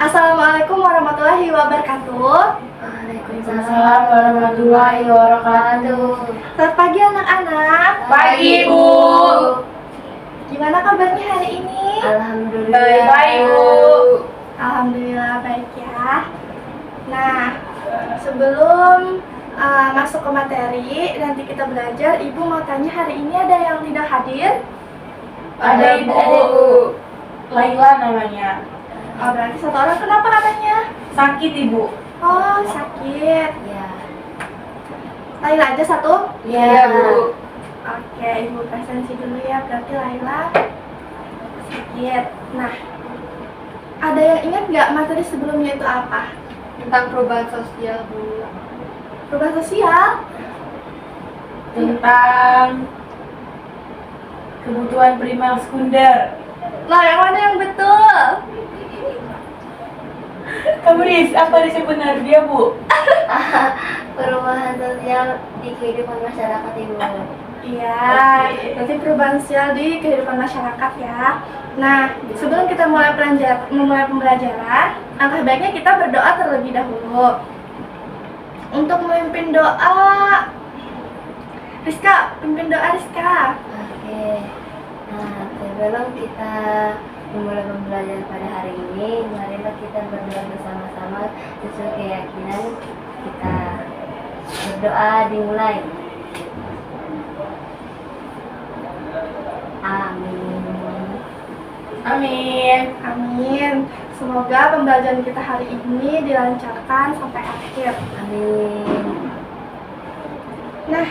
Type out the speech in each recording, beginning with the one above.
Assalamualaikum warahmatullahi wabarakatuh. Waalaikumsalam warahmatullahi wabarakatuh. Selamat pagi anak-anak. Pagi, Bu. Gimana kabarnya hari ini? Alhamdulillah. Baik, Bu. Alhamdulillah baik ya. Nah, sebelum masuk ke materi, nanti kita belajar. Ibu mau tanya, hari ini ada yang tidak hadir? Ada Ibu. Laila namanya. Oh, berarti satu orang. Kenapa katanya? Sakit, Ibu. Oh, sakit. Ya. Laila aja satu? Iya, Bu. Oke, Ibu presensi dulu ya. Berarti Laila sakit. Nah, ada yang ingat nggak materi sebelumnya itu apa? Tentang perubahan sosial, Bu. Perubahan sosial? Tentang kebutuhan primer sekunder. Lah, yang mana yang betul? Kamu apa sebenarnya, Bu? Perubahan sosial di kehidupan masyarakat, Ibu. Iya, Oke. berarti perubahan sosial di kehidupan masyarakat ya. Nah, sebelum kita memulai pembelajaran, alangkah baiknya kita berdoa terlebih dahulu. Untuk memimpin doa, Rizka, pimpin doa Rizka. Oke. Nah, sebelum kita memulai pembelajaran pada hari ini, marilah kita berdoa bersama-sama sesuai keyakinan kita. Berdoa dimulai. Amin. Amin. Amin. Semoga pembelajaran kita hari ini dilancarkan sampai akhir. Amin. Nah,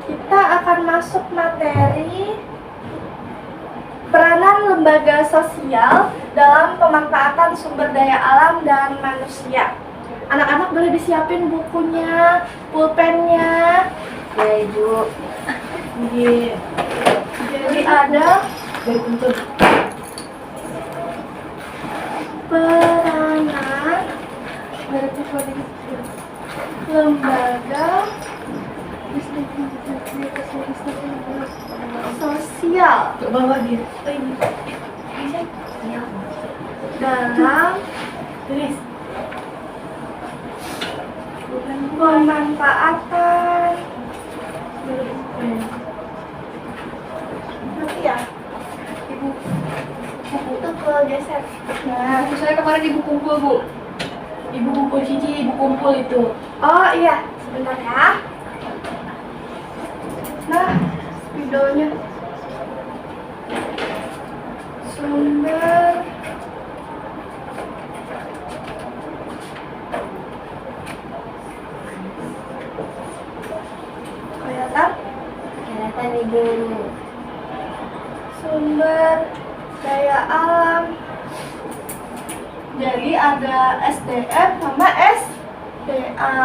kita akan masuk materi peranan lembaga sosial dalam pemanfaatan sumber daya alam dan manusia. Anak-anak boleh disiapin bukunya, pulpennya. Ya, Ibu. Iya. Jadi ada peranan lembaga sosial Ke bawah dia. Ya, Bu. dalam Tulis. pemanfaatan nanti ya ibu buku itu ke geser. Nah, Saya kemarin ibu kumpul, Bu. Ibu kumpul cici, ibu kumpul itu. oh iya sebentar ya. Nah, videonya sumber kelihatan Kelihatan, Ibu. sumber daya alam. Jadi ada SDM sama SDA,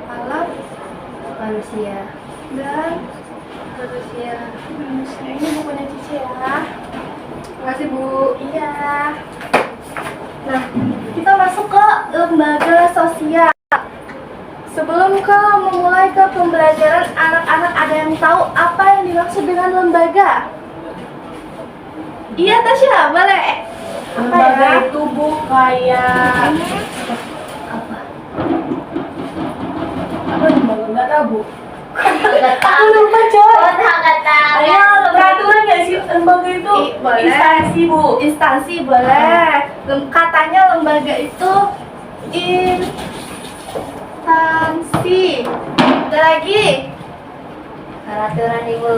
alam Manusia. dan Manusia. manusia. Ini bukunya Cici ya. Terima kasih, Bu. Iya. Nah, kita masuk ke lembaga sosial. Sebelum memulai ke pembelajaran, anak-anak ada yang tahu apa yang dimaksud dengan lembaga? Iya, Tasya, boleh. Apa Lembaga ya? itu, Bu, kayak Apa? apa lembaga? Nggak tahu, Bu. Nggak tahu. Aku lupa, coy. Oh, nggak tahu. Ayo, peraturan nggak sih lembaga itu? Boleh. Instansi, Bu. Instansi boleh. Katanya lembaga itu instansi. Ada lagi Peraturan, Ibu.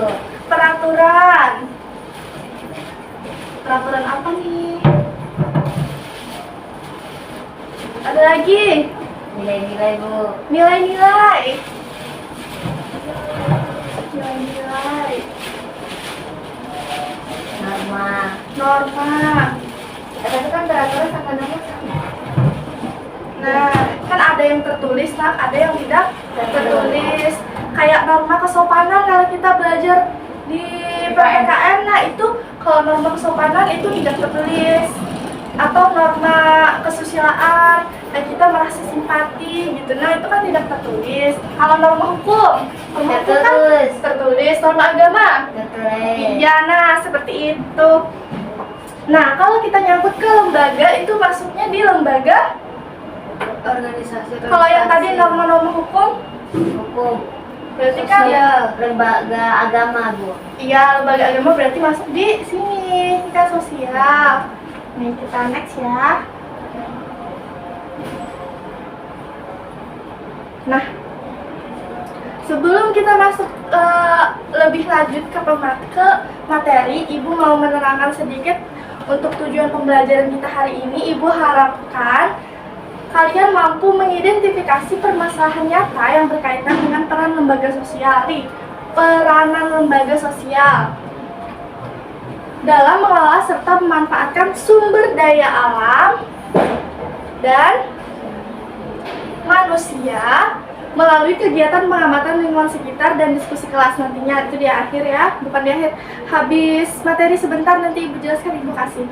peraturan. Peraturan apa nih? Ada lagi Nilai-nilai, Bu. nilai-nilai. Nilai-nilai. Norma. Norma. Tapi kan peraturan sama norma sama. Nah, kan ada yang tertulis, nak, ada yang tidak tertulis. Kayak norma kesopanan kalau kita belajar di PPKN, nah itu kalau norma kesopanan itu tidak tertulis. Atau norma kesusilaan, nah kita merasa simpati gitu, nah itu kan tidak tertulis. Kalau norma hukum kan tertulis. Norma agama, Tertulis. iya, nah seperti itu. Nah, kalau kita nyangkut ke lembaga itu masuknya di lembaga. Organisasi. Kalau yang tadi norma-norma hukum, Hukum. berarti kan Sosial. Lembaga agama, Bu. iya lembaga agama berarti masuk di sini kita sosial. Nih kita next ya. Nah, sebelum kita masuk lebih lanjut ke materi, Ibu mau menerangkan sedikit untuk tujuan pembelajaran kita hari ini. Ibu harapkan kalian mampu mengidentifikasi permasalahan nyata yang berkaitan dengan peran lembaga sosial. Nih, peranan lembaga sosial dalam mengelola serta memanfaatkan sumber daya alam dan manusia melalui kegiatan pengamatan lingkungan sekitar dan diskusi kelas nantinya. Itu di akhir ya, bukan di akhir. Habis materi sebentar nanti Ibu jelaskan, Ibu kasih.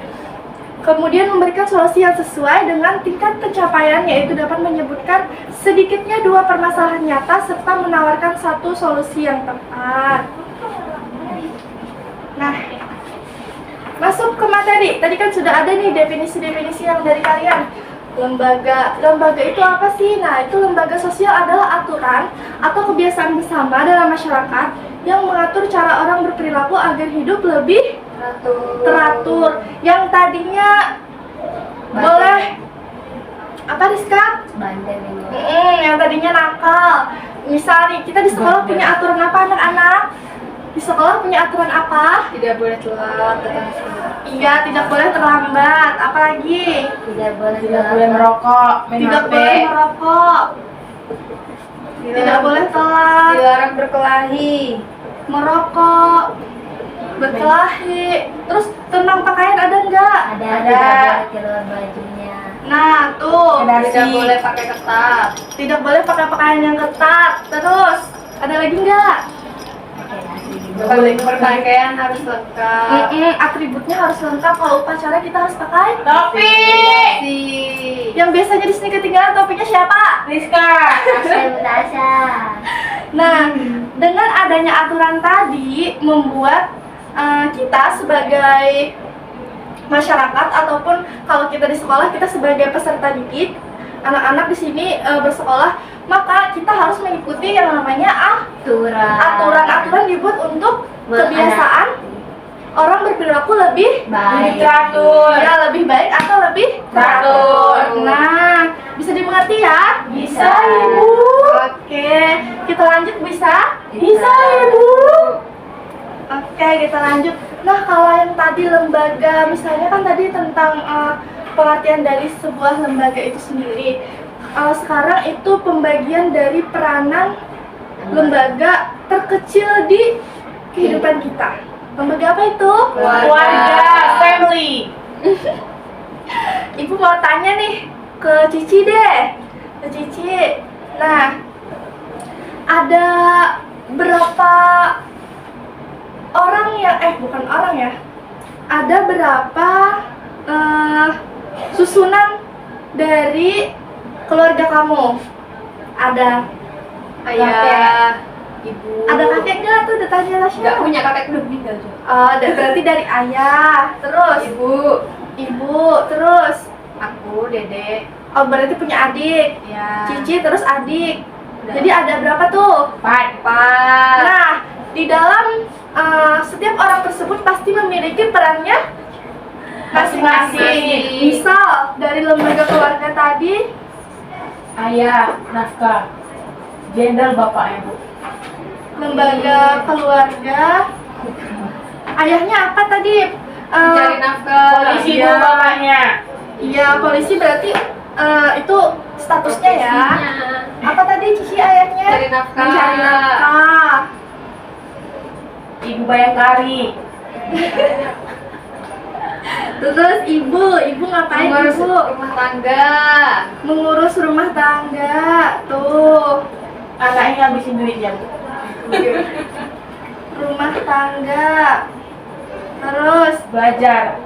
Kemudian memberikan solusi yang sesuai dengan tingkat pencapaian, yaitu dapat menyebutkan sedikitnya 2 permasalahan nyata serta menawarkan 1 solusi yang tepat. Nah, masuk ke materi. Tadi kan sudah ada nih definisi-definisi yang dari kalian. Lembaga itu apa sih? Nah, itu lembaga sosial adalah aturan atau kebiasaan bersama dalam masyarakat yang mengatur cara orang berperilaku agar hidup lebih teratur. Yang tadinya boleh apa, Rizka? Bandel ini. Yang tadinya nakal. Misal nih, kita di sekolah punya aturan apa anak-anak? Di sekolah punya aturan apa? Tidak boleh telat datang sekolah. Iya, tidak boleh terlambat. Apalagi? Tidak boleh Tidak boleh merokok, main Tidak HP. boleh merokok. Tidak boleh telat. Dilarang berkelahi. Merokok. Berkelahi. Terus tentang pakaian ada nggak? Ada. Ada. Tidak boleh keluar bajunya. Nah, tuh. Tidak boleh pakai ketat. Tidak boleh pakai pakaian yang ketat. Terus, ada lagi nggak? Berpakaian harus lengkap. Atributnya harus lengkap. Kalau upacara kita harus pakai Topi. yang biasanya di sini ketinggalan topinya siapa? Rizka. Tasya. Nah, dengan adanya aturan tadi membuat kita sebagai masyarakat ataupun kalau kita di sekolah kita sebagai peserta didik, anak-anak di sini bersekolah, maka kita harus mengikuti yang namanya aturan-aturan dibuat untuk kebiasaan orang berperilaku lebih Baik. Teratur. ya, lebih baik atau lebih Teratur. Nah, bisa dimengerti ya? Bisa, Ibu. Oke, kita lanjut bisa? Bisa, Ibu. Oke, kita lanjut. Nah, kalau yang tadi lembaga, misalnya kan tadi tentang pengertian dari sebuah lembaga itu sendiri. Sekarang itu pembagian dari peranan lembaga terkecil di kehidupan kita. Lembaga apa itu? Keluarga, family. Ibu mau tanya nih ke Cici deh. Ke Cici. Nah, ada berapa orang yang bukan orang ya. Ada berapa susunan dari keluarga kamu? Ada. Ayah, ibu. Ada kakek nggak tuh? Udah tanya Tasya. Nggak punya kakek, udah meninggal juga. Berarti dari ayah. Terus ibu, terus Aku, dedek. berarti punya adik. Ya. Cici terus adik. Udah. Jadi ada berapa tuh? Empat. Nah, di dalam setiap orang tersebut pasti memiliki perannya masing-masing. Misal dari lembaga keluarga tadi, Ayah, nafkah. Jenderal bapaknya, Bu. lembaga keluarga, ayahnya apa tadi? Mencari nafkah. Polisi, Bu, iya. bapaknya. Iya, polisi berarti itu statusnya ya. Apa tadi Cici ayahnya? Mencari nafkah. Mencari nafkah. Ibu Bayangkari. Terus ibu ngapain Mengurus ibu? rumah tangga. Mengurus rumah tangga. Tuh, Anaknya ngabisin duitnya, Bu. rumah tangga. Terus Belajar.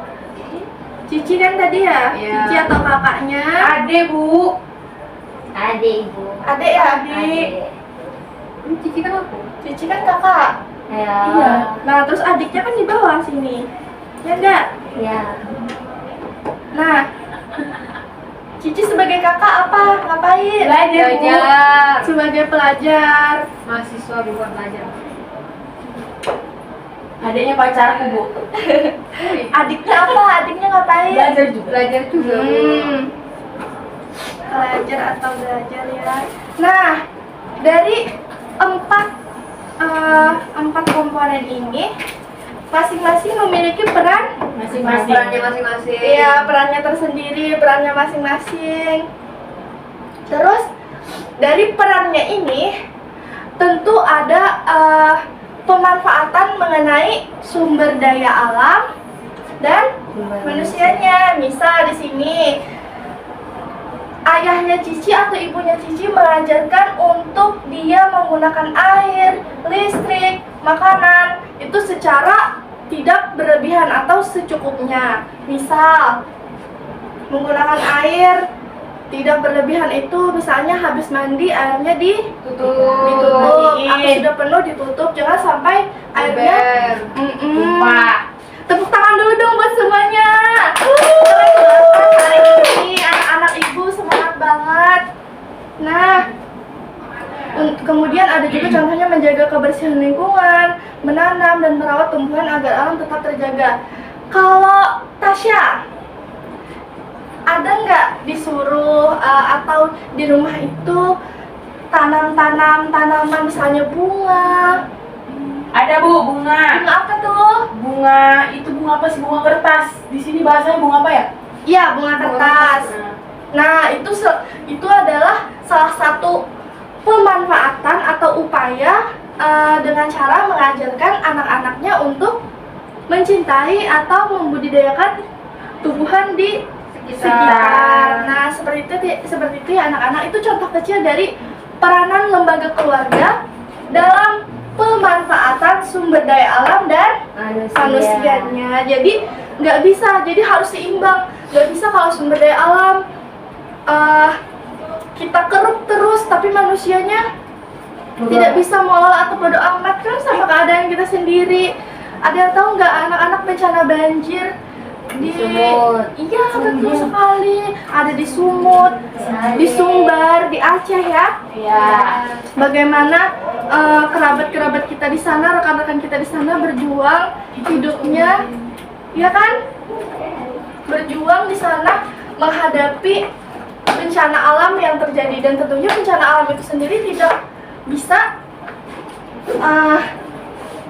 Cici kan tadi ya? Iya. Cici atau kakaknya? Ade, Bu. Adik, Ibu. Adek ya? Adik. Cici kan aku. Cici kan kakak. Ya. Iya. Nah, terus adiknya kan di bawah sini. Ya enggak? Ya. Nah, Cici sebagai kakak apa? Ngapain? Belajar. Sebagai pelajar. Mahasiswa bukan pelajar. Adiknya pacarku, Bu. Adiknya apa? Adiknya ngapain? Belajar juga. Belajar juga, Bu. Pelajar atau belajar ya. Nah, dari empat komponen ini masing-masing memiliki peran. Masing-masing. Perannya masing-masing. Iya, perannya tersendiri, perannya masing-masing. Terus dari perannya ini tentu ada pemanfaatan mengenai sumber daya alam dan manusianya. Misal di sini ayahnya Cici atau ibunya Cici mengajarkan untuk dia menggunakan air, listrik, makanan itu secara tidak berlebihan atau secukupnya. Misal menggunakan air tidak berlebihan itu misalnya habis mandi airnya ditutup atau sudah penuh ditutup, jangan sampai airnya Lupa. Tepuk tangan dulu dong buat semuanya. Hari ini anak-anak ibu semangat banget. Nah, kemudian ada juga contohnya menjaga kebersihan lingkungan, menanam dan merawat tumbuhan agar alam tetap terjaga. Kalau Tasya, ada nggak disuruh atau di rumah itu tanam-tanam tanaman misalnya bunga? Ada, Bu, bunga. Bunga apa tuh? Bunga itu bunga apa sih? Bunga kertas. Di sini bahasanya bunga apa ya? Iya, bunga kertas. Nah, itu adalah salah satu pemanfaatan atau upaya dengan cara mengajarkan anak-anaknya untuk mencintai atau membudidayakan tumbuhan di sekitar. Nah, seperti itu ya anak-anak. Itu contoh kecil dari peranan lembaga keluarga dalam pemanfaatan sumber daya alam dan manusianya. Jadi nggak bisa, jadi harus seimbang. Nggak bisa kalau sumber daya alam kita keruk terus, tapi manusianya tidak bisa mengelola atau bodo amat kan sama keadaan kita sendiri. Ada yang tahu nggak anak-anak bencana banjir di Sumut. Iya, betul sekali. Ada di Sumut, di Sumbar, di Aceh ya. Iya. Bagaimana kerabat-kerabat kita di sana, rekan-rekan kita di sana berjuang hidupnya, ya kan? Berjuang di sana menghadapi bencana alam yang terjadi, dan tentunya bencana alam itu sendiri tidak bisa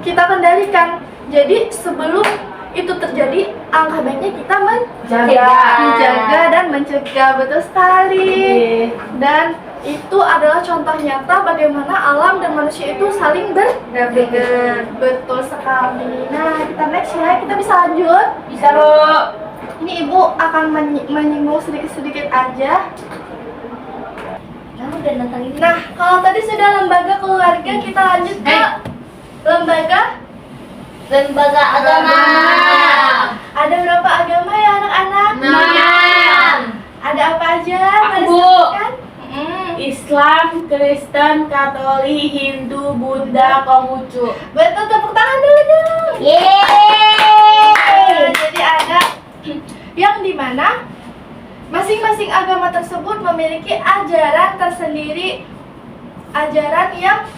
kita kendalikan. Jadi sebelum itu terjadi, angka baiknya kita menjaga dan mencegah. Betul sekali. Dan itu adalah contoh nyata bagaimana alam dan manusia itu saling berdampingan. Betul sekali. Nah, kita next ya, kita bisa lanjut. Bisa, Bu. Ini ibu akan menyinggung sedikit-sedikit aja. Nah, kalau tadi sudah lembaga keluarga, kita lanjut ke lembaga agama. Ada berapa agama ya anak-anak? 6. Ada apa aja? Aku, Bu. Sebutkan. Islam, Kristen, Katolik, Hindu, Buddha, Konghucu. Betul, tepuk tangan dulu dong. Yeay. Jadi ada yang dimana masing-masing agama tersebut memiliki ajaran tersendiri, ajaran yang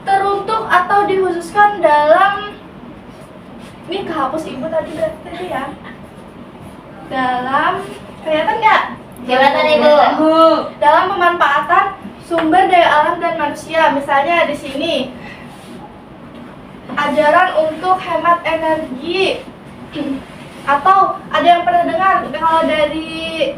teruntuk atau dikhususkan dalam, ini kehapus ibu tadi berarti ya, dalam, kelihatan nggak? Kelihatan, Ibu. Bu. Dalam pemanfaatan sumber daya alam dan manusia. Misalnya di sini ajaran untuk hemat energi. Atau ada yang pernah dengar kalau dari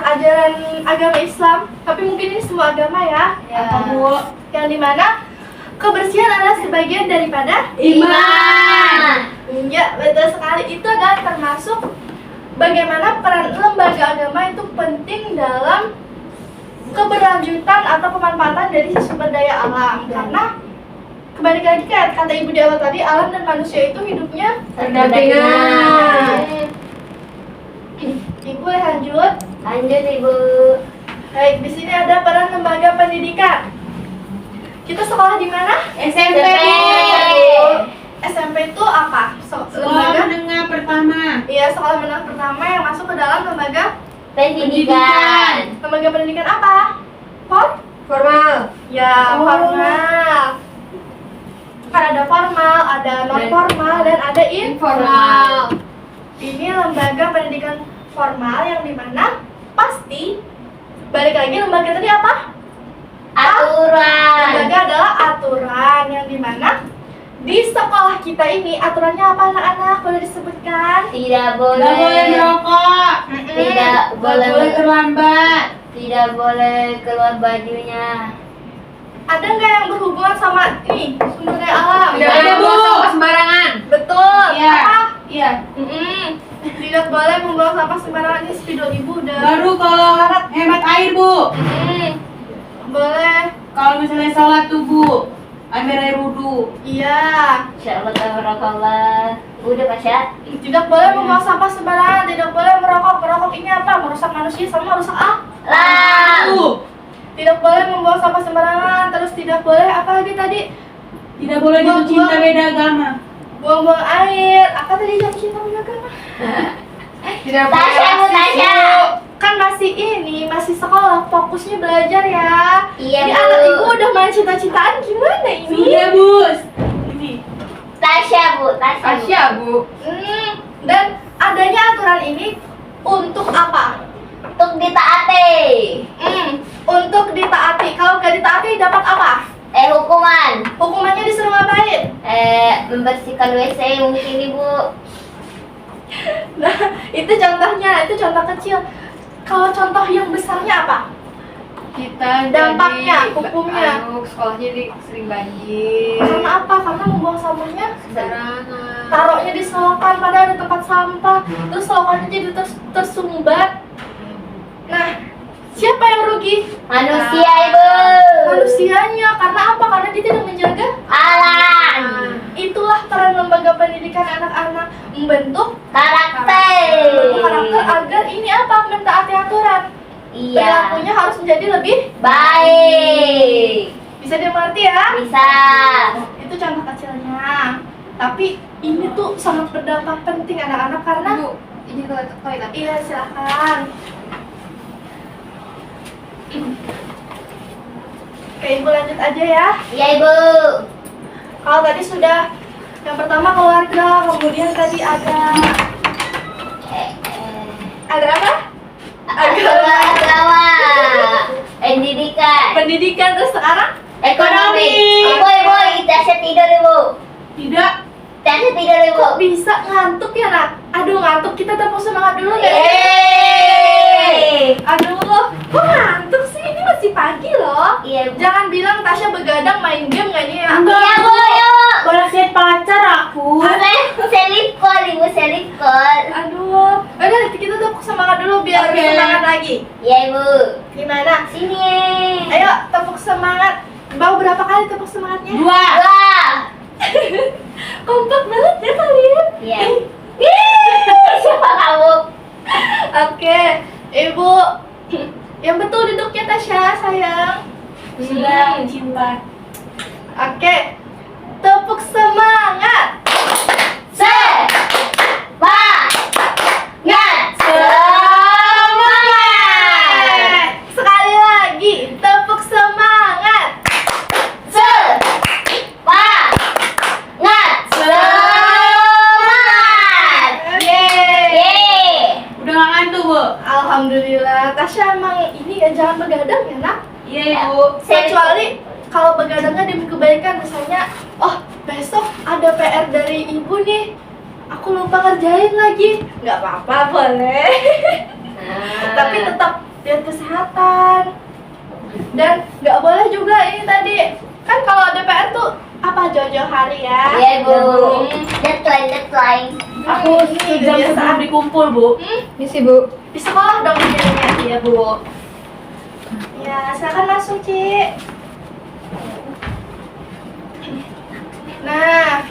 ajaran agama Islam, tapi mungkin ini semua agama ya. Apa, Bu? Yang dimana kebersihan adalah sebagian daripada Iman. Ya, betul sekali. Itu adalah termasuk bagaimana peran lembaga agama itu penting dalam keberlanjutan atau pemanfaatan dari sumber daya alam. Karena kembali lagi kan kata ibu di awal tadi, alam dan manusia itu hidupnya Berdampingan. Ibu lanjut. Lanjut, Ibu. Baik, di sini ada peran lembaga pendidikan. Kita sekolah di mana? SMP. SMP itu apa? Sekolah Lembaga menengah pertama. Iya, sekolah menengah pertama yang masuk ke dalam lembaga Pendidikan. pendidikan apa? Formal. Ya, Oh. formal. Kan ada formal, ada non formal, dan ada informal. Ini lembaga pendidikan formal yang dimana pasti balik lagi lembaga tadi apa? Aturan. Lembaga adalah aturan yang dimana di sekolah kita ini aturannya apa anak-anak? Boleh disebutkan? Tidak Nggak boleh boleh. merokok. Tidak Nggak boleh. boleh terlambat. Tidak boleh keluar bajunya. Ada nggak yang berhubungan sama ini sumber daya alam? Tidak ada, Bu. sembarangan. Betul. Iya. Apa? Iya. Tidak boleh membuang sampah sembarangan. Ini spidol ibu udah. Baru kalau hemat air, Bu. Boleh. Kalau misalnya sholat tuh, Bu, ambil air wudhu. Iya. Insyaallah tabarakallah. Udah Pasha? Tidak boleh membuang sampah sembarangan. Tidak boleh merokok. Merokok ini apa? Merusak manusia sama merusak Lam. Bu, Tidak boleh membuang sampah sembarangan. Terus tidak boleh apa lagi tadi? tidak boleh jatuh cinta beda agama. Buang-buang air. Apa tadi jatuh cinta beda agama? Tidak Tasya, Bu, Tasya. Kan masih ini, masih sekolah, fokusnya belajar ya. Iya, Ini Bu. anak ibu udah main cita-citaan gimana ini? Sudah, Bus. Ini. Tasya, Bu. Tasya, Bu. Dan adanya aturan ini untuk apa? Untuk ditaati. Untuk ditaati. Kalau nggak ditaati dapat apa? Hukuman. Hukumannya disuruh ngapain? Membersihkan WC mungkin Ibu. Nah, itu contohnya, itu contoh kecil. Kalau contoh yang besarnya apa? Kita Dampaknya, jadi hukumnya. sekolahnya jadi sering banjir, Karena apa? Karena membuang sampahnya sembarangan. taruhnya di selokan padahal ada tempat sampah, terus selokannya jadi tersumbat. Nah, siapa yang rugi? Manusia, Ibu. Manusianya. Karena apa? Karena dia tidak menjaga Alam. Itulah peran lembaga pendidikan anak-anak, membentuk Karakter. karakter agar ini apa? Mentaati aturan. Iya. Perilakunya harus menjadi lebih Baik. bisa dimengerti ya. Bisa. Itu contoh kecilnya. Tapi ini tuh sangat berdampak penting anak-anak karena Bu, ini ke toilet. iya silakan. Oke, ibu lanjut aja ya. Iya, Ibu. Kalau tadi sudah yang pertama keluarga, kemudian tadi ada apa? Agama. Pendidikan. Pendidikan, terus sekarang Ekonomi. Ibu, Tasya tidur, Ibu. Tidak. Tasya tidur, Ibu. kok bisa ngantuk ya nak? Aduh ngantuk, kita tepuk semangat dulu deh. Yeay. Aduh, kok ngantuk sih? Ini masih pagi loh. Iya, Bu. Jangan bilang Tasya begadang main game nggak nih ya? Iya, Bu, yuk. Balasnya pacar aku. Selip call, Ibu, selip call. Aduh, udah kita tepuk semangat dulu biar Oke. lebih semangat lagi. Iya, Ibu. Gimana? Sini. Ayo tepuk semangat. Mau berapa kali tepuk semangatnya? 2. Wah. Kompak banget ya kalian. Iya. Siapa kamu? Oke, ibu. Yang betul duduknya Tasya, sayang. Sudah cinta. Oke, tepuk semangat. Semangat. Sekali lagi, tepuk semangat. Semangat. Semangat. Yeay. Yeay. Udah gak ngantuk, Bu? Alhamdulillah, Tasya emang ini ya jangan begadang ya nak. Iya, Ibu. Kecuali kalau begadangnya demi kebaikan, misalnya, oh besok ada PR dari ibu nih, aku lupa ngerjain lagi. Nggak apa-apa, boleh. Tapi tetap lihat kesehatan. Dan nggak boleh juga ini tadi, kan kalau ada PR tuh apa jauh-jauh hari ya. Iya, Bu. Deadline. Aku sejam sebelum dikumpul, Bu. Misi, Bu. Di sekolah dong ini ya bu. Ya, silakan masuk, Ci. Nah,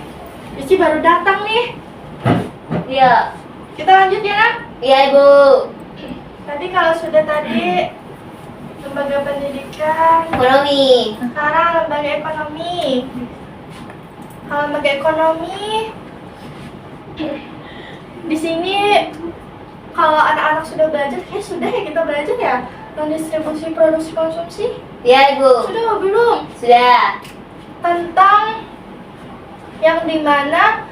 Cici baru datang nih. Iya. Kita lanjut ya, nak. Iya, Ibu. Tadi kalau sudah tadi lembaga pendidikan, Ekonomi. sekarang lembaga ekonomi. Kalau lembaga ekonomi, di sini anak-anak sudah belajar, kayak sudah ya kita belajar ya tentang distribusi produksi konsumsi. Ya ibu. Sudah apa belum? Sudah. Tentang yang dimana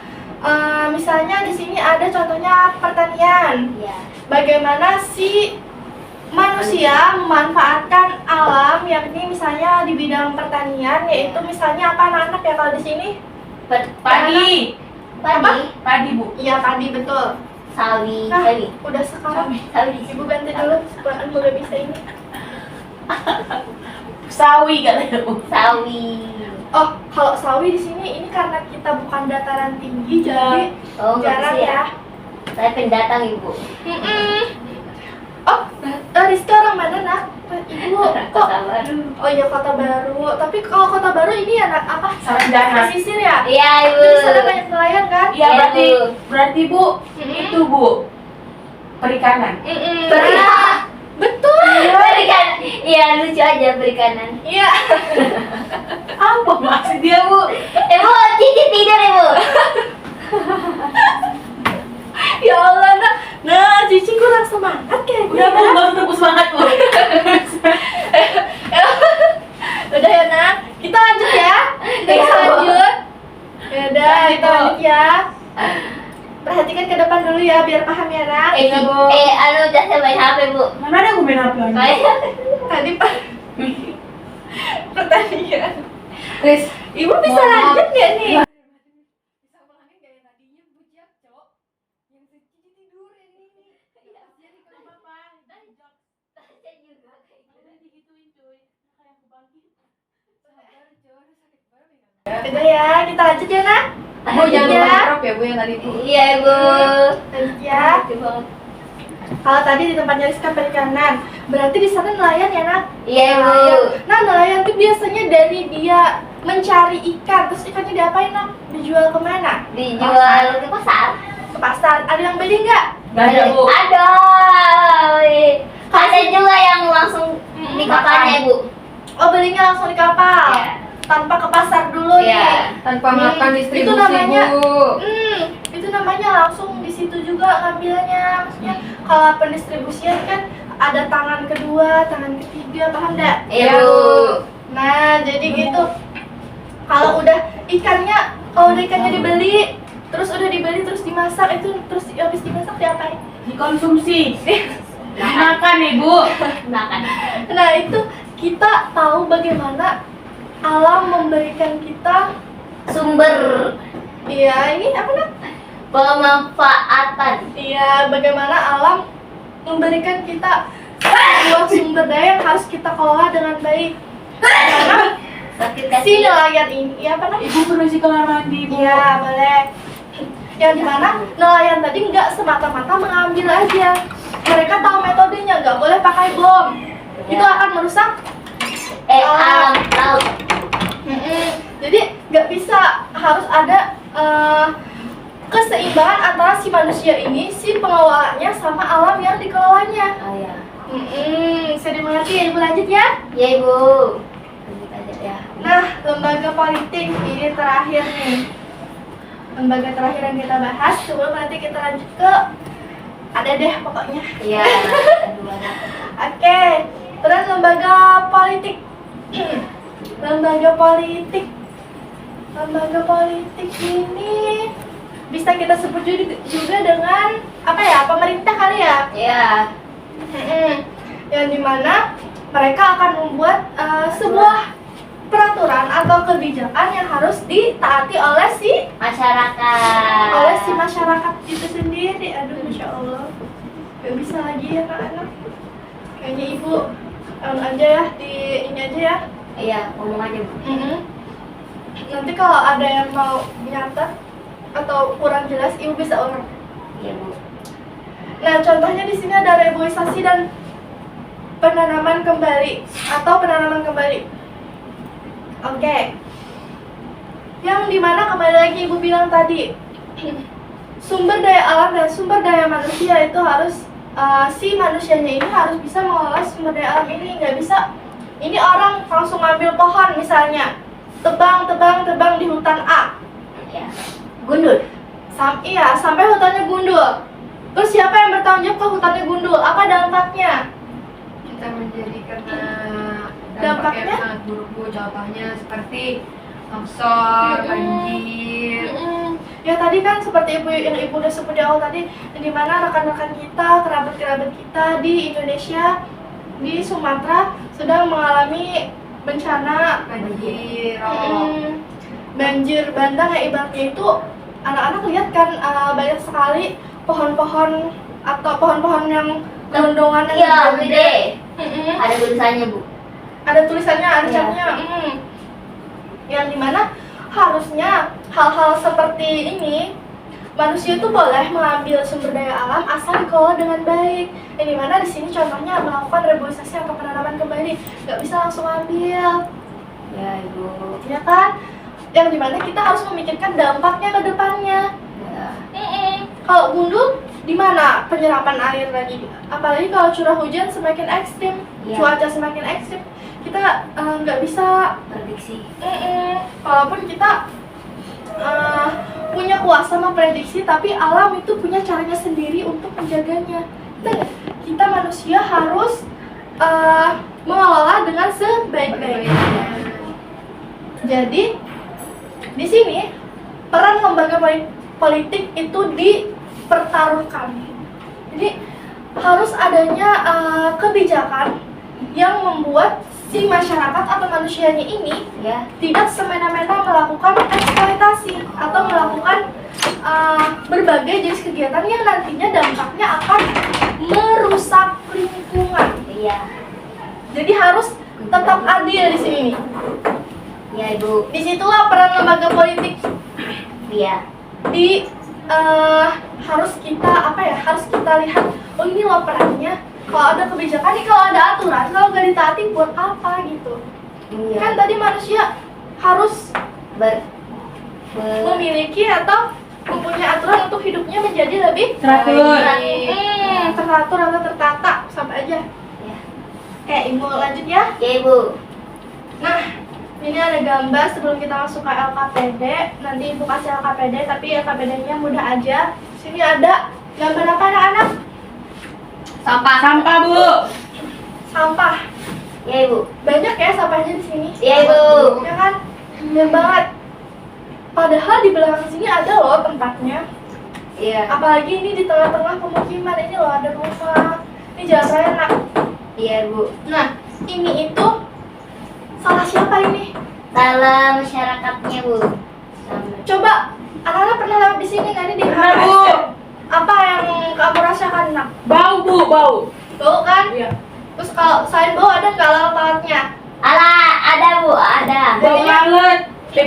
misalnya di sini ada contohnya pertanian. Ya. Bagaimana si manusia memanfaatkan alam, yakni misalnya di bidang pertanian, yaitu misalnya apa anak-anak ya kalau di sini? Padi. Padi Bu. Iya padi betul. Sawi. Nah, Sawi. udah sekarang Sawi. ibu ganti dulu supaya ibu gak bisa ini. Sawi katanya Bu. Sawi. Oh, kalau sawi di sini ini karena kita bukan dataran tinggi, jadi Oh, jarang bagus ya. Saya pendatang ibu. Oh, Rizky orang mana nak? Ibu kok? Kota Baru. Oh iya Kota Baru. Tapi kalau Kota Baru ini anak apa? Sarjana. Pesisir ya? Iya ibu. Di sana banyak nelayan kan? Iya berarti Bu Mm-mm. itu Bu perikanan. Nah, betul. Berikan. Iya lucu aja perikanan. Iya. Apa maksud dia Bu? Ibu, Cici tidur ibu. Ya Allah nak. Nah, Cici kurang semangat kayaknya. Udah Bu, nggak usah tepuk semangat Bu. Udah ya nak. Kita lanjut ya. Kita lanjut. Ya udah, kita lanjut ya. Perhatikan ke depan dulu ya biar paham ya nak. Iya, Bu. Anu saya main HP bu. Mana ada gue main HP lagi? Main. Tadi Pak pertanyaan. Chris, Ibu bisa Mohon maaf. lanjut nggak nih? bisa ulangin gaya tadinya bujak, Cok. Yang Cici tidur ini. Jadi kalau apa? Saya juga kayak gitu. Digituin cuy. Kayak kebangkit. Sabar, Cok. Sakit banget ya. Udah ya, kita lanjut ya nak. Bu jangan ya. lupa crop ya Bu yang tadi Bu. Iya ibu. Lanjut ya. Lucu banget. Kalau tadi di tempatnya Rizka perikanan, berarti di sana nelayan ya nak? Iya ibu. Nelayan. Nah nelayan itu biasanya dari dia mencari ikan, terus ikannya diapain nak? Dijual kemana? Dijual ke pasar. Ke pasar. Ada yang beli nggak? Gak ada Bu. Ada. Ada juga yang langsung di kapalnya ibu. Oh belinya langsung di kapal, Iya. tanpa ke pasar dulu Iya. nih. Tanpa makan distribusi itu namanya, Bu. itu namanya langsung di situ juga ngambilnya. Maksudnya kalau pendistribusian kan ada tangan kedua, tangan ketiga, paham nggak? Iya bu. Nah jadi gitu. Kalau udah ikannya dibeli, terus udah dibeli terus dimasak itu terus habis dimasak diapain? Dikonsumsi. Makan Ibu. Makan. Nah itu kita tahu bagaimana alam memberikan kita Sumber iya ini apa nak? pemanfaatan. Iya bagaimana alam memberikan kita sebuah sumber daya yang harus kita kelola dengan baik. Karena Sakit si kasih. nelayan ini, iya apa nak? Ibu permisi kamar mandi Bu. Iya boleh. Yang dimana nelayan tadi nggak semata-mata mengambil aja. Mereka tahu metodenya, nggak boleh pakai bom. Itu akan merusak. Alam laut. Jadi nggak bisa, harus ada keseimbangan antara si manusia ini, si pengelolanya sama alam yang dikelolanya. Oh ya. Bisa dimengerti ya ibu, lanjut ya. Ya ibu. Lanjut aja ya. Nah, lembaga politik ini terakhir nih. Lembaga terakhir yang kita bahas, sebelum nanti kita lanjut ke ada deh pokoknya. Iya. Aduh, ada. Oke, terus lembaga politik. Lembaga politik ini bisa kita sebut juga dengan apa ya, pemerintah kali ya. Ya. Yang dimana mereka akan membuat sebuah peraturan atau kebijakan yang harus ditaati oleh si Masyarakat. masyarakat itu sendiri. Aduh, masya Allah, gak bisa lagi ya anak-anak. Kayaknya ibu aja ya, di ini aja ya. Iya, ngomong aja bu. Nanti kalau ada yang mau nyatet atau kurang jelas, ibu bisa ulang. Iya bu. Nah, contohnya di sini ada reboisasi dan penanaman kembali atau penanaman kembali. Oke. Yang dimana kembali lagi ibu bilang tadi, sumber daya alam dan sumber daya manusia itu harus si manusianya ini harus bisa mengolah sumber daya alam ini. Nggak bisa ini orang langsung ngambil pohon misalnya, tebang di hutan A. Ya. Gundul. Iya, sampai hutannya gundul. Terus siapa yang bertanggung jawab kalau hutannya gundul? Apa dampaknya? Kita menjadi karena Dampaknya? dampaknya sangat buruk Bu. Contohnya seperti longsor, Mm-mm. banjir. Ya tadi kan seperti ibu udah sebut di awal tadi, di mana rekan-rekan kita, kerabat-kerabat kita di Indonesia, di Sumatera sedang mengalami bencana Banjir, Mm, banjir bandang ya ibaratnya itu anak-anak lihat kan banyak sekali pohon-pohon atau pohon-pohon yang gelondongan yang Iya, gede. Mm-mm. Ada tulisannya, Bu. Ada tulisannya, ada Iya. catnya, yang dimana harusnya hal-hal seperti ini manusia itu boleh mengambil sumber daya alam asal dikelola dengan baik. Yang dimana di sini contohnya melakukan reboisasi atau penanaman kembali, nggak bisa langsung ambil, Ya, Ibu. ya kan? Yang dimana kita harus memikirkan dampaknya ke depannya. Ya. Kalau gundul, di mana penyerapan air lagi? Apalagi kalau curah hujan semakin ekstrim, Iya. cuaca semakin ekstrim, kita nggak bisa. Prediksi. Walaupun kita punya kuasa memprediksi, tapi alam itu punya caranya sendiri untuk menjaganya. Kita manusia harus mengelola dengan sebaik-baiknya. Jadi di sini peran lembaga politik itu dipertaruhkan. Jadi harus adanya kebijakan yang membuat si masyarakat atau manusianya ini Ya. tidak semena-mena melakukan eksploitasi atau melakukan berbagai jenis kegiatan yang nantinya dampaknya akan merusak lingkungan. Iya. Jadi harus tetap adil di sini nih. Ya, Ibu. Disitulah peran lembaga politik Iya. harus kita harus kita lihat. Oh ini loh perannya. Kalau ada kebijakan nih, kalau ada aturan, kalau nggak ditaati buat apa gitu? Iya. Kan tadi manusia harus Ber- memiliki atau mempunyai aturan untuk hidupnya menjadi lebih Teratur. teratur atau tertata sampai aja. Ya. Oke, Ibu lanjut ya. Ya, Ibu. Nah, ini ada gambar sebelum kita masuk ke LKPD. Nanti Ibu kasih LKPD, tapi LKPD-nya mudah aja. Sini ada gambar apa anak-anak? Sampah. Sampah, Bu. Sampah. Ya, Ibu. Banyak ya sampahnya di sini. Ya, Ibu. Ya kan? Banyak banget. Padahal di belakang sini ada loh tempatnya. Iya. Apalagi ini di tengah-tengah pemukiman, ini loh ada rumah. Ini jalan raya nak. Iya, Bu. Nah, ini itu salah siapa ini? Salah masyarakatnya, Bu. Sama. Coba anak-anak pernah lewat di sini nggak nih di Pernah, HMS? Bu. Apa yang kamu rasakan nak? Bau, Bu, bau. Bau kan? Iya. Terus kalau selain bau ada nggak lalat-lalatnya? Alah, ada, Bu. Ada. Bau lalat.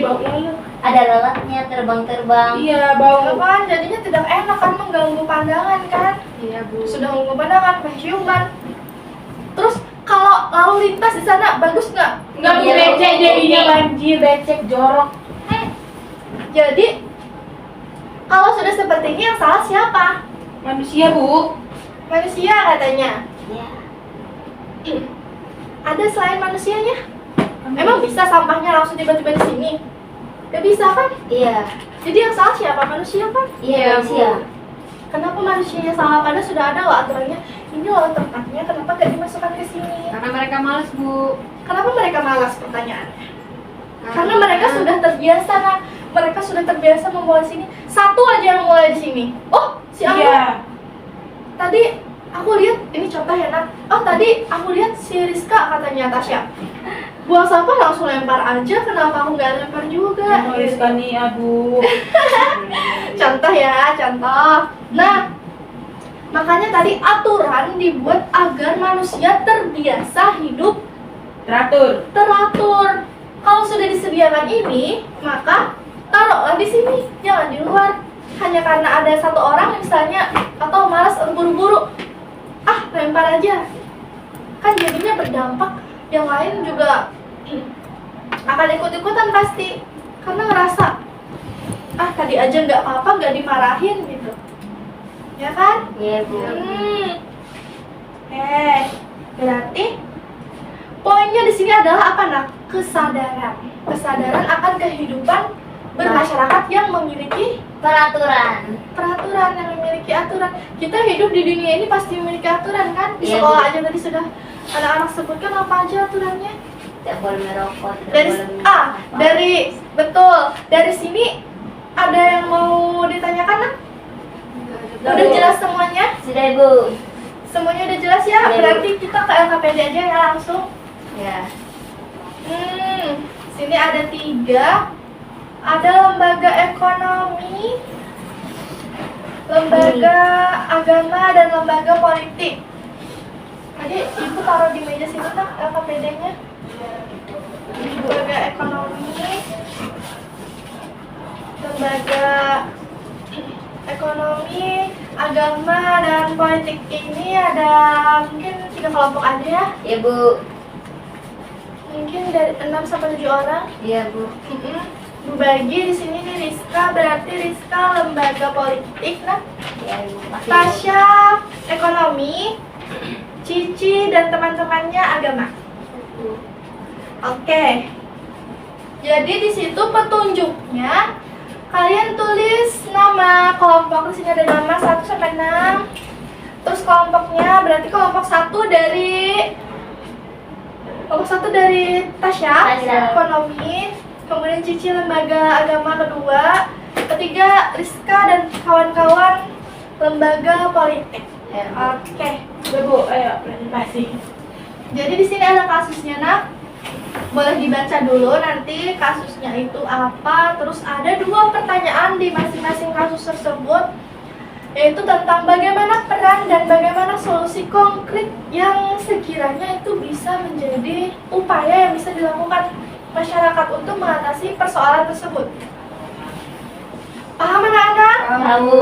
Bau lalat. Ada lalatnya terbang-terbang. Iya, bau. Kan jadinya tidak enak kan, mengganggu pandangan kan? Iya Bu. Sudah mengganggu pandangan, penciuman. Terus kalau lalu lintas di sana bagus nggak? Enggak, Bu, Iya, becek Bu. jadinya banjir, becek, jorok. Jadi kalau sudah seperti ini yang salah siapa? Manusia, Bu. Manusia katanya. Ya. Ada selain manusianya? Emang bisa sampahnya langsung tiba-tiba di sini? Gak bisa kan? Iya. Jadi yang salah siapa? Manusia kan? Iya, Bu. manusia. Kenapa manusianya salah? Padahal sudah ada loh aturannya. Ini loh tempatnya, kenapa gak dimasukkan ke sini? Karena mereka malas Bu. Kenapa mereka malas pertanyaannya? Karena mereka sudah terbiasa nak. Mereka sudah terbiasa memulai sini. Satu aja yang mulai di sini. Oh, si Ayu. Iya. Tadi aku lihat, ini contoh ya nak. Oh tadi aku lihat si Rizka katanya Tasya. Buang sampah langsung lempar aja, kenapa aku nggak lempar juga? Nulis kan nih, aduh. Contoh ya, contoh. Nah, makanya tadi aturan dibuat agar manusia terbiasa hidup Teratur. teratur. Kalau sudah disediakan ini, maka taruhlah di sini, jangan di luar. Hanya karena ada satu orang misalnya atau malas atau buru-buru, lempar aja. Kan jadinya berdampak, yang lain juga akan ikut-ikutan pasti. Karena ngerasa, tadi aja nggak apa-apa, nggak dimarahin gitu. Ya kan? Iya, Bu. Berarti poinnya di sini adalah apa nak? Kesadaran. Kesadaran akan kehidupan bermasyarakat yang memiliki Peraturan. peraturan. aturan, yang memiliki aturan. Kita hidup di dunia ini pasti memiliki aturan kan? Di Iya, sekolah Bu. aja tadi sudah anak-anak sebutkan apa aja aturannya. Tidak boleh merokok, tidak Dari boleh minum ah, apa. dari betul. Dari sini ada yang mau ditanyakan nak? Udah jelas semuanya? Sudah Ibu. Semuanya udah jelas ya? Iya, Bu. Berarti kita ke LKPD aja ya langsung. Ya. Sini ada 3. Ada lembaga ekonomi, lembaga agama, dan lembaga politik. Tadi ibu taruh di meja situ nak LKPD-nya. Lembaga ekonomi, lembaga ekonomi, agama, dan politik ini ada mungkin 3 kelompok aja ya. Iya Bu. Mungkin dari 6 sampai 7 orang. Iya Bu. Bu bagi di sini nih Rizka, berarti Rizka lembaga politik nah. Iya Ibu. Makasih, Bu. Tasya ekonomi, Cici dan teman-temannya agama. Oke. Jadi di situ petunjuknya kalian tulis nama kelompok. Di sini ada nama 1 sampai 6. Terus kelompoknya berarti kelompok 1 dari Tasya, Tasya. ekonomi, kemudian Cici lembaga agama kedua, ketiga Rizka dan kawan-kawan lembaga politik. Ya. Oke. Udah Bu, ayo presentasi. Jadi di sini ada kasusnya nak. Boleh dibaca dulu nanti kasusnya itu apa. Terus ada 2 pertanyaan di masing-masing kasus tersebut, yaitu tentang bagaimana peran dan bagaimana solusi konkret yang sekiranya itu bisa menjadi upaya yang bisa dilakukan masyarakat untuk mengatasi persoalan tersebut. Paham anak-anak? Tahu.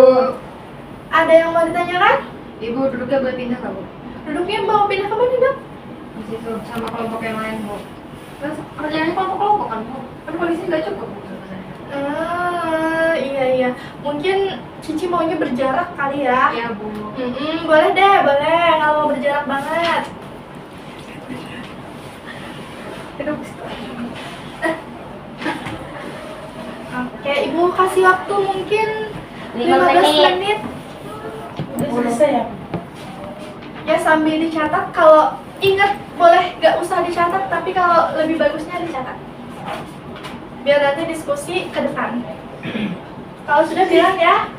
Ada yang mau ditanyakan? Ibu duduknya boleh pindah nggak, Bu? Duduknya mau pindah ke mana nak? Di situ sama kelompok yang lain, Bu. Kan kerjanya kelompok-kelompok kan, Bu? Kan polisi nggak cukup, Bu, sebenarnya. Iya. Mungkin Cici maunya berjarak kali ya? Iya, Bu. Boleh deh, boleh. Kalau mau berjarak banget. Oke, Ibu kasih waktu mungkin 15 menit. Udah selesai ya? Ya sambil dicatat. Kalau ingat boleh gak usah dicatat, tapi kalau lebih bagusnya dicatat. Biar nanti diskusi ke depan. Kalau sudah bilang ya.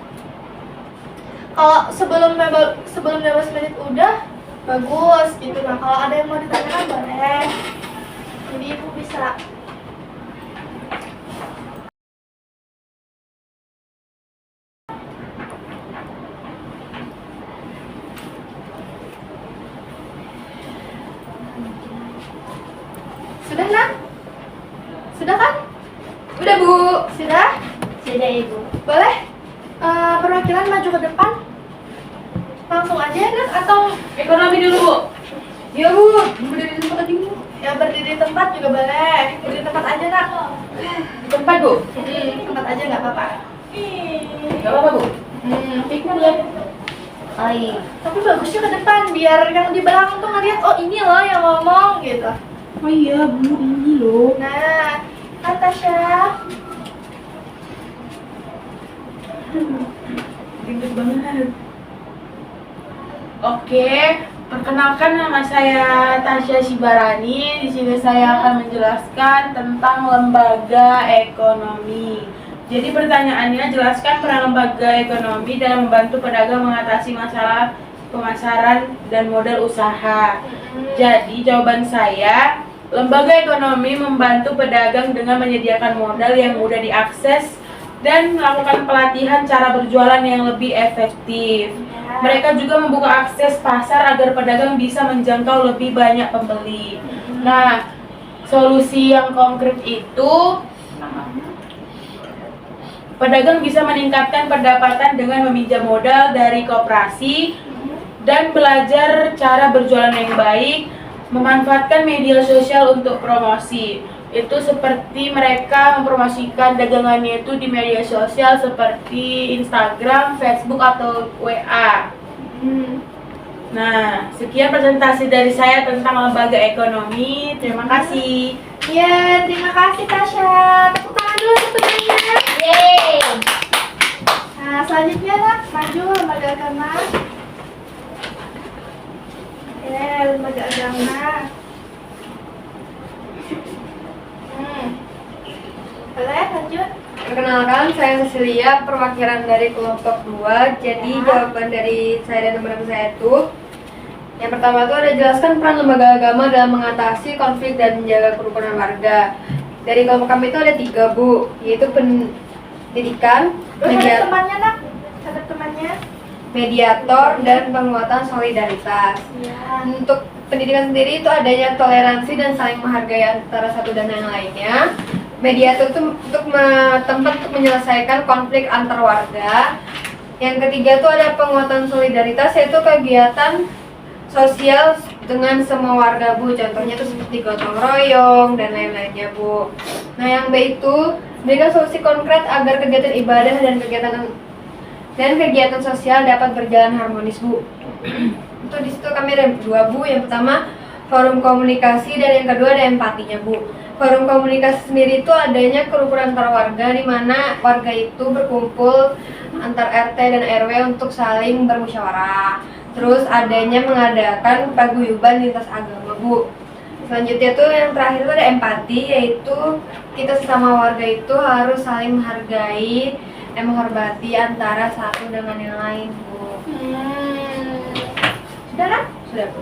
Kalau sebelum 15 menit udah bagus gitu. Nah kalau ada yang mau ditanyakan boleh. Jadi ibu bisa. Sudah nak? Sudah kan? Udah Bu. Sudah? Sudah Ibu. Boleh? Perwakilan maju ke depan. Langsung aja ya nak? Atau Ekonomi dulu Bu. ya Bu, berdiri di tempat aja Bu. Ya berdiri di tempat juga boleh. Berdiri di tempat aja nak. Di tempat Bu. Tempat aja nggak apa-apa. Gak apa-apa Bu. Pikir ya. Oh iya. Tapi bagusnya ke depan biar yang di belakang tuh ngeliat oh ini loh yang ngomong gitu. Oh iya Bu, ini loh. Nah, kan Tasya. Ribet banget. Oke, perkenalkan nama saya Tasya Sibarani. Di sini saya akan menjelaskan tentang lembaga ekonomi. Jadi pertanyaannya, jelaskan peran lembaga ekonomi dalam membantu pedagang mengatasi masalah pemasaran dan modal usaha. Jadi jawaban saya, lembaga ekonomi membantu pedagang dengan menyediakan modal yang mudah diakses dan melakukan pelatihan cara berjualan yang lebih efektif. Mereka juga membuka akses pasar agar pedagang bisa menjangkau lebih banyak pembeli. Nah, solusi yang konkret itu, pedagang bisa meningkatkan pendapatan dengan meminjam modal dari koperasi dan belajar cara berjualan yang baik, memanfaatkan media sosial untuk promosi. Itu seperti mereka mempromosikan dagangannya itu di media sosial seperti Instagram, Facebook, atau WA. Nah, sekian presentasi dari saya tentang lembaga ekonomi. Terima kasih. Ya, terima kasih Tasya. Tepuk tangan dulu tentunya. Yeay. Nah, Nah, selanjutnya nak, maju lembaga agama. Lembaga agama. Boleh lanjut? Perkenalkan, saya Cecilia, perwakilan dari kelompok 2. Jadi jawaban dari saya dan teman-teman saya itu, yang pertama itu ada jelaskan peran lembaga agama dalam mengatasi konflik dan menjaga kerukunan warga. Dari kelompok kami itu ada 3 Bu, yaitu pendidikan, Terus ada temannya nak? Ada temannya? mediator, dan penguatan solidaritas. Iya. Untuk pendidikan sendiri itu adanya toleransi dan saling menghargai antara satu dan yang lainnya. Mediator itu untuk tempat untuk menyelesaikan konflik antar warga. Yang ketiga itu ada penguatan solidaritas, yaitu kegiatan sosial dengan semua warga Bu. Contohnya itu seperti gotong royong dan lain-lainnya Bu. Nah yang B itu berikan solusi konkret agar kegiatan ibadah dan kegiatan sosial dapat berjalan harmonis Bu. Itu di situ kami ada 2 Bu. Yang pertama forum komunikasi dan yang kedua ada empatinya Bu. Forum komunikasi sendiri itu adanya kerukunan antar warga, di mana warga itu berkumpul antar RT dan RW untuk saling bermusyawarah. Terus adanya mengadakan paguyuban lintas agama Bu. Selanjutnya tuh yang terakhir itu ada empati, yaitu kita sesama warga itu harus saling menghargai dan menghormati antara satu dengan yang lain Bu. Sudah nak? Sudah Bu.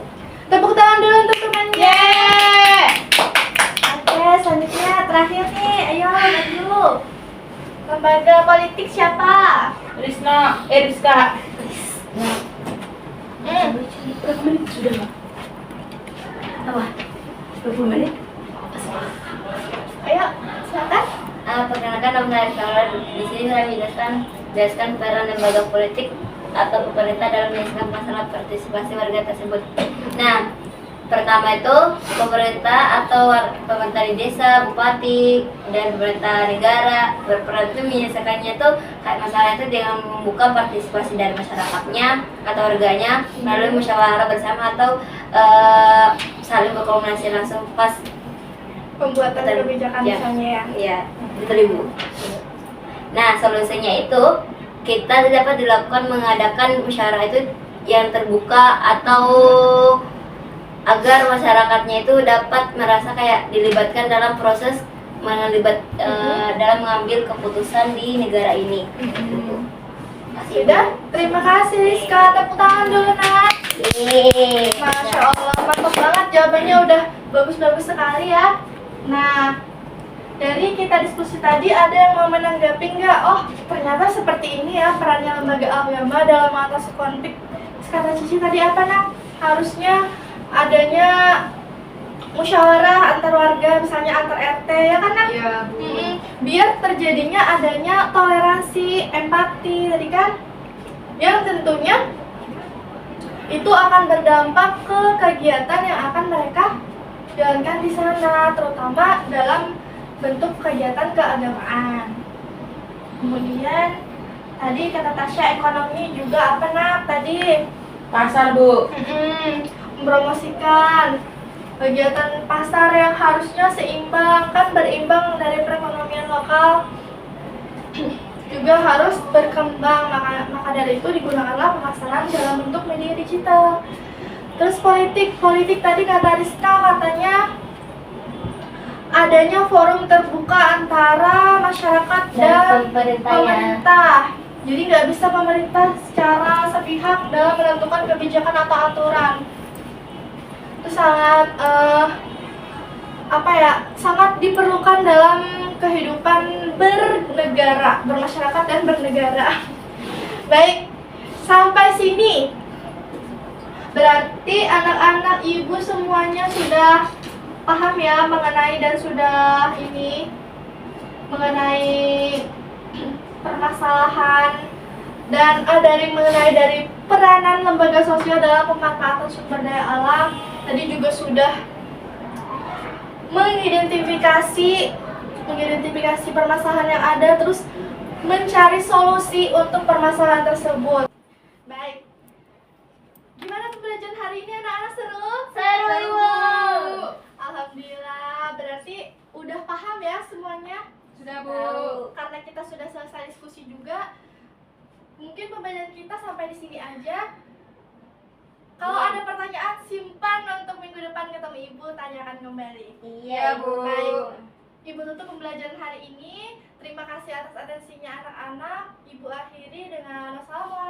Tepuk tangan dulu untuk temannya. Yeay! Oke, selanjutnya terakhir nih. Ayo maju. Lembaga politik siapa? Rizka. Berapa menit sudah Mbak? Apa? 20 menit? Ayo, silakan. Perkenalkan nama saya Rizka. Di sini saya menjelaskan peran lembaga politik atau pemerintah dalam menyelesaikan masalah partisipasi warga tersebut. Nah, pertama itu pemerintah atau pemerintah di desa, bupati, dan pemerintah negara berperan itu menyelesaikannya itu masalah itu dengan membuka partisipasi dari masyarakatnya atau warganya melalui musyawarah bersama atau saling berkomunikasi langsung pas Pembuatan kebijakan ya, misalnya ya. Iya, betul Ibu. Nah, solusinya itu kita dapat dilakukan mengadakan musyawarah itu yang terbuka atau agar masyarakatnya itu dapat merasa kayak dilibatkan dalam proses dalam mengambil keputusan di negara ini. Sudah? Terima kasih Rizka. Tepuk tangan dulu nak. Yeay. Masya Allah, mantap banget jawabannya, udah bagus-bagus sekali ya. Nah, dari kita diskusi tadi ada yang mau menanggapi nggak? Oh, ternyata seperti ini ya perannya lembaga agama dalam mengatasi konflik. Kata Cici tadi apa nak? Harusnya adanya musyawarah antar warga, misalnya antar RT ya kan nak? Iya Bu. Biar terjadinya adanya toleransi, empati tadi kan, yang tentunya itu akan berdampak ke kegiatan yang akan mereka jalankan di sana, terutama dalam bentuk kegiatan keagamaan. Kemudian tadi kata Tasya ekonomi juga apa nak tadi? Pasar Bu. Mempromosikan kegiatan pasar yang harusnya seimbang, kan berimbang dari perekonomian lokal juga harus berkembang, maka dari itu digunakanlah pemasaran dalam bentuk media digital. Terus politik tadi kata Rizka katanya adanya forum terbuka antara masyarakat dan pemerintah. Jadi nggak bisa pemerintah secara sepihak dalam menentukan kebijakan atau aturan. Itu sangat sangat diperlukan dalam kehidupan bernegara, bermasyarakat dan bernegara. Baik, sampai sini berarti anak-anak ibu semuanya sudah paham ya mengenai mengenai permasalahan dan mengenai dari peranan lembaga sosial dalam pemanfaatan sumber daya alam. Tadi juga sudah mengidentifikasi permasalahan yang ada, terus mencari solusi untuk permasalahan tersebut. Baik, gimana pembelajaran hari ini anak-anak, seru? Seru, Ibu. Alhamdulillah, berarti udah paham ya semuanya? Sudah Bu. Karena kita sudah selesai diskusi juga, Mungkin pembelajaran kita sampai di sini aja. Kalau ada pertanyaan, simpan untuk minggu depan ketemu Ibu, tanyakan kembali. Iya, Bu. Baik. Ibu tutup pembelajaran hari ini. Terima kasih atas atensinya anak-anak. Ibu akhiri dengan wassalamualaikum